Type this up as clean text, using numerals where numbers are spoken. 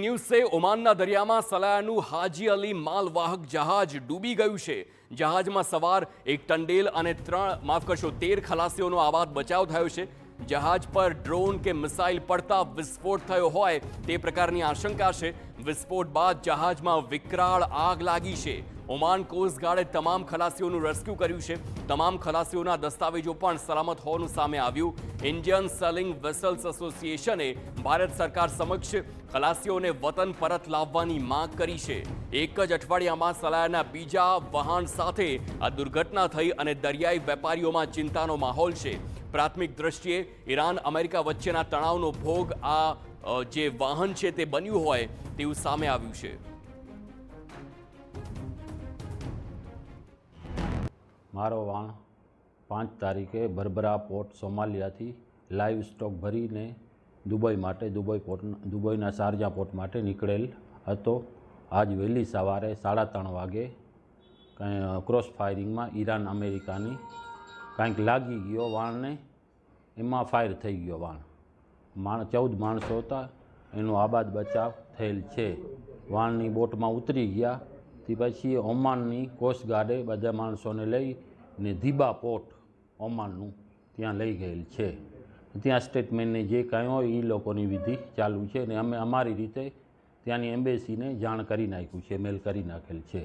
News છે। ઓમાનના દરિયામાં સલાયાનું હાજી અલી માલવાહક જહાજ ડૂબી ગયું છે। જહાજમાં સવાર એક ટંડેલ અને 13 ખલાસીઓનો આબાદ બચાવ થયો છે। જહાજ પર ડ્રોન કે મિસાઇલ પડતા વિસ્ફોટ થયો હોય તે પ્રકારની આશંકા છે। વિસ્ફોટ બાદ જહાજમાં વિકરાળ આગ લાગી છે। ઓમાન કોસ્ટગાર્ડે તમામ ખલાસીઓનું રેસ્ક્યુ કર્યું છે। તમામ ખલાસીઓના દસ્તાવેજો પણ સલામત હોવાનું સામે આવ્યું। ઇન્ડિયન સેલિંગ વેસલ્સ એસોસિએશને ભારત સરકાર સમક્ષ ખલાસીઓને વતન પરત લાવવાની માંગ કરી છે। એક જ અઠવાડિયામાં સલાયાના બીજા વહાણ સાથે આ દુર્ઘટના થઈ અને દરિયાઈ વેપારીઓમાં ચિંતાનો માહોલ છે। પ્રાથમિક દ્રષ્ટિએ ઈરાન અમેરિકા વચ્ચેના તણાવનો ભોગ આ જે વાહન છે તે બન્યું હોય તેવું સામે આવ્યું છે। મારો વાણ 5 તારીખે બરબરા પોર્ટ સોમાલિયાથી લાઈવ સ્ટોક ભરીને દુબઈ માટે દુબઈના શારજા પોર્ટ માટે નીકળેલ હતો। આજ વહેલી સવારે 3:30 વાગે ક્રોસ ફાયરિંગમાં ઈરાન અમેરિકાની કાંઈક લાગી ગયો વાણને, એમાં ફાયર થઈ ગયો વાણ। 14 માણસો હતા, એનો આબાદ બચાવ થયેલ છે। વાણની બોટમાં ઉતરી ગયા તે પછી ઓમાનની કોસ્ટગાર્ડે બધા માણસોને લઈને ધીબા પોર્ટ ઓમાનનું ત્યાં લઈ ગયેલ છે। ત્યાં સ્ટેટમેન્ટને જે કાંઈ હોય એ લોકોની વિધિ ચાલુ છે ને અમે અમારી રીતે ત્યાંની એમ્બેસીને જાણ કરી નાખ્યું છે, મેલ કરી નાખેલ છે।